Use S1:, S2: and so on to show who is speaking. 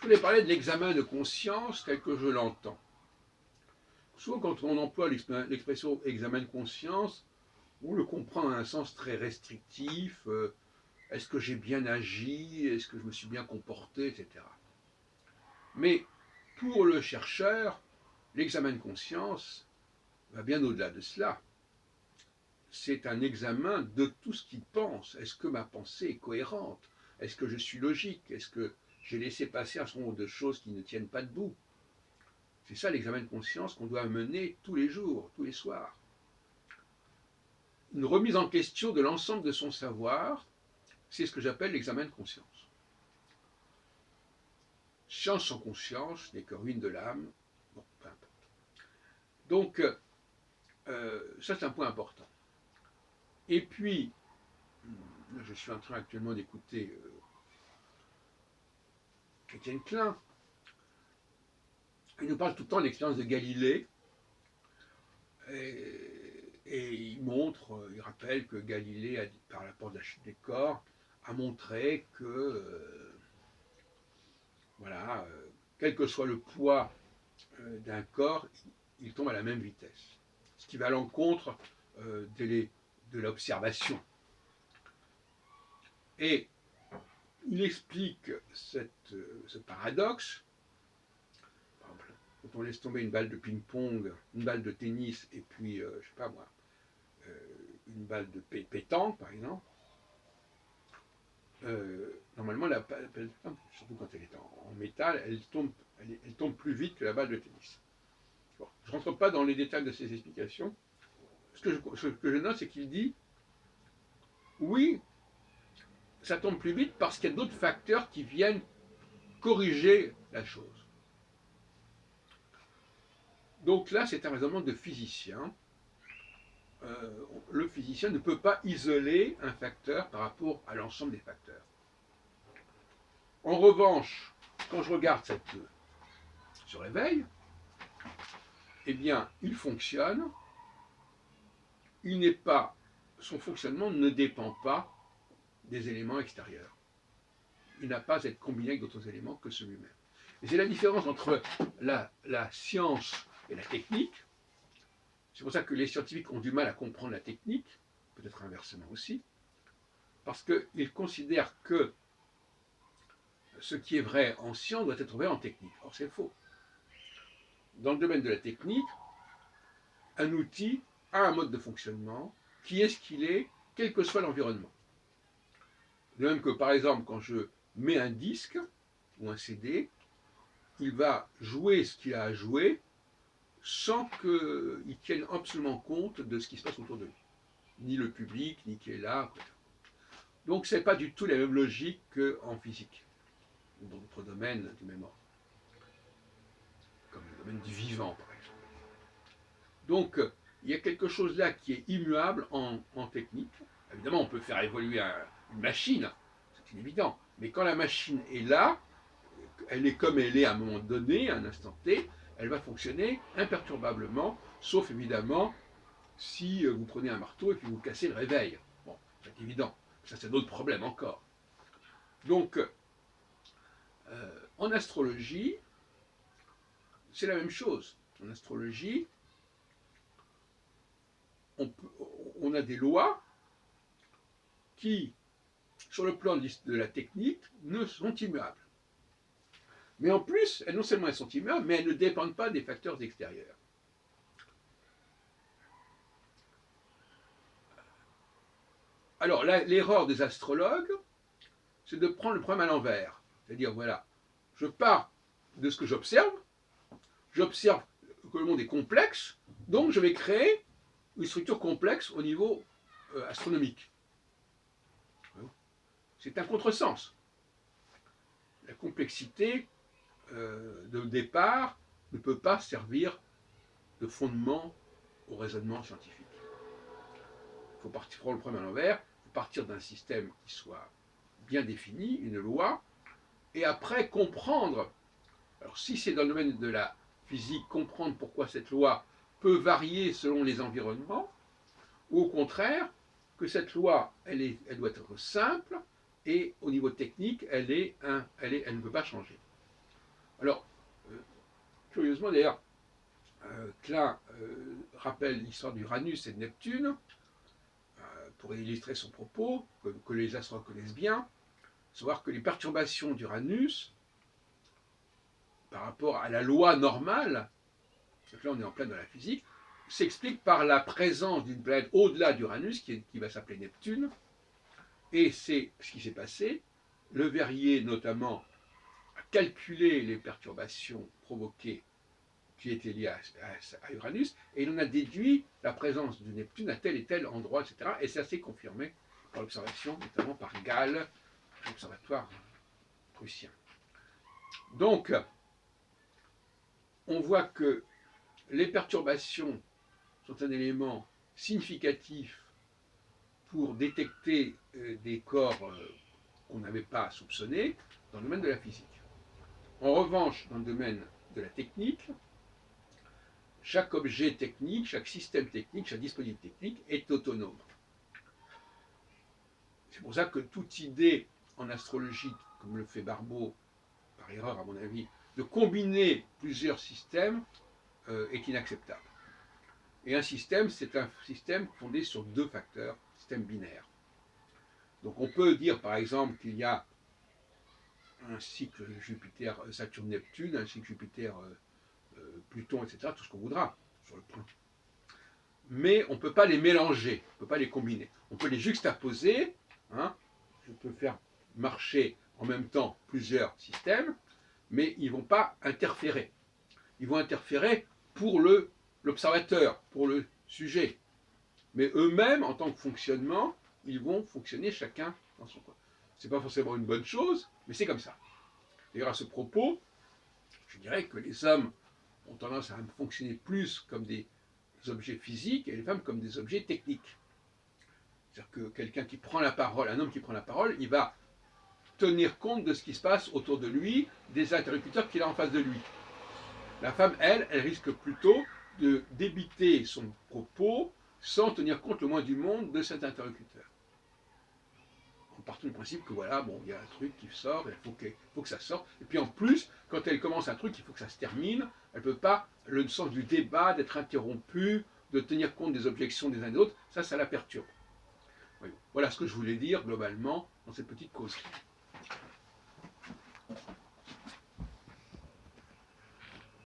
S1: voulais parler de l'examen de conscience tel que je l'entends. Souvent, quand on emploie l'expression examen de conscience, on le comprend dans un sens très restrictif. Est-ce que j'ai bien agi? Est-ce que je me suis bien comporté? Etc. Mais pour le chercheur, l'examen de conscience va bien au-delà de cela. C'est un examen de tout ce qu'il pense. Est-ce que ma pensée est cohérente? Est-ce que je suis logique? Est-ce que j'ai laissé passer un certain nombre de choses qui ne tiennent pas debout? C'est ça l'examen de conscience qu'on doit mener tous les jours, tous les soirs. Une remise en question de l'ensemble de son savoir, c'est ce que j'appelle l'examen de conscience. Science sans conscience n'est que ruine de l'âme. Bon, peu importe. Donc, ça c'est un point important. Et puis, je suis en train actuellement d'écouter Étienne Klein. Il nous parle tout le temps de l'expérience de Galilée. Et il montre, il rappelle que Galilée, par rapport à la chute des corps, a montré que, voilà, quel que soit le poids d'un corps, il tombe à la même vitesse. Ce qui va à l'encontre de l'observation. Et il explique ce paradoxe. Par exemple, quand on laisse tomber une balle de ping-pong, une balle de tennis, et puis, je sais pas moi, une balle de pétanque, par exemple, normalement, la balle de pétanque, surtout quand elle est en métal, elle tombe plus vite que la balle de tennis. Bon, je ne rentre pas dans les détails de ces explications. Ce que je note, c'est qu'il dit, oui, ça tombe plus vite parce qu'il y a d'autres facteurs qui viennent corriger la chose. Donc là, c'est un raisonnement de physicien. Le physicien ne peut pas isoler un facteur par rapport à l'ensemble des facteurs. En revanche, quand je regarde ce réveil, eh bien, il fonctionne. Son fonctionnement ne dépend pas des éléments extérieurs. Il n'a pas à être combiné avec d'autres éléments que celui-même. Et c'est la différence entre la science et la technique. C'est pour ça que les scientifiques ont du mal à comprendre la technique, peut-être inversement aussi, parce qu'ils considèrent que ce qui est vrai en science doit être vrai en technique. Or, c'est faux. Dans le domaine de la technique, un outil a un mode de fonctionnement qui est ce qu'il est, quel que soit l'environnement. De même que, par exemple, quand je mets un disque ou un CD, il va jouer ce qu'il a à jouer sans qu'il tienne absolument compte de ce qui se passe autour de lui. Ni le public, ni qui est là. Donc, ce n'est pas du tout la même logique qu'en physique, ou dans d'autres domaines du même ordre, comme le domaine du vivant, par exemple. Donc, il y a quelque chose là qui est immuable en technique. Évidemment, on peut faire évoluer une machine, c'est évident. Mais quand la machine est là, elle est comme elle est à un moment donné, à un instant T, elle va fonctionner imperturbablement, sauf évidemment si vous prenez un marteau et puis vous cassez le réveil. Bon, c'est évident. Ça, c'est d'autres problèmes encore. Donc, en astrologie, c'est la même chose. En astrologie, on a des lois qui, sur le plan de la technique, ne sont immuables. Mais en plus, non seulement elles sont immuables, mais elles ne dépendent pas des facteurs extérieurs. Alors, l'erreur des astrologues, c'est de prendre le problème à l'envers. C'est-à-dire, voilà, je pars de ce que j'observe que le monde est complexe, donc je vais créer une structure complexe au niveau astronomique. C'est un contresens. La complexité de départ ne peut pas servir de fondement au raisonnement scientifique. Il faut prendre le problème à l'envers, il faut partir d'un système qui soit bien défini, une loi, et après comprendre. Alors si c'est dans le domaine de la physique, comprendre pourquoi cette loi peut varier selon les environnements, ou au contraire, que cette loi, elle doit être simple, et au niveau technique, elle ne peut pas changer. Alors, curieusement d'ailleurs, Klein rappelle l'histoire d'Uranus et de Neptune, pour illustrer son propos, que les astres connaissent bien, savoir que les perturbations d'Uranus, par rapport à la loi normale, donc là on est en plein dans la physique, s'expliquent par la présence d'une planète au-delà d'Uranus, qui va s'appeler Neptune, et c'est ce qui s'est passé. Le Verrier, notamment, a calculé les perturbations provoquées qui étaient liées à Uranus, et il en a déduit la présence de Neptune à tel et tel endroit, etc. Et ça s'est confirmé par l'observation, notamment par Gall, l'observatoire prussien. Donc, on voit que les perturbations sont un élément significatif pour détecter des corps qu'on n'avait pas soupçonnés dans le domaine de la physique. En revanche, dans le domaine de la technique, chaque objet technique, chaque système technique, chaque dispositif technique est autonome. C'est pour ça que toute idée en astrologie, comme le fait Barbault, par erreur à mon avis, de combiner plusieurs systèmes est inacceptable. Et un système, c'est un système fondé sur deux facteurs, système binaire. Donc on peut dire par exemple qu'il y a un cycle Jupiter, Saturne, Neptune, un cycle Jupiter, Pluton, etc., tout ce qu'on voudra sur le point. Mais on ne peut pas les mélanger, on ne peut pas les combiner. On peut les juxtaposer, hein, je peux faire marcher en même temps plusieurs systèmes, mais ils ne vont pas interférer. Ils vont interférer pour l'observateur, pour le sujet. Mais eux-mêmes, en tant que fonctionnement, ils vont fonctionner chacun dans son coin. Ce n'est pas forcément une bonne chose, mais c'est comme ça. D'ailleurs, à ce propos, je dirais que les hommes ont tendance à fonctionner plus comme des objets physiques et les femmes comme des objets techniques. C'est-à-dire que quelqu'un qui prend la parole, un homme qui prend la parole, il va tenir compte de ce qui se passe autour de lui, des interlocuteurs qu'il a en face de lui. La femme, elle risque plutôt de débiter son propos sans tenir compte le moins du monde de cet interlocuteur. En partant du principe que voilà, bon, il y a un truc qui sort, il faut que ça sorte. Et puis en plus, quand elle commence un truc, il faut que ça se termine. Elle ne peut pas, le sens du débat, d'être interrompue, de tenir compte des objections des uns et des autres, ça la perturbe. Voilà ce que je voulais dire globalement dans cette petite causerie.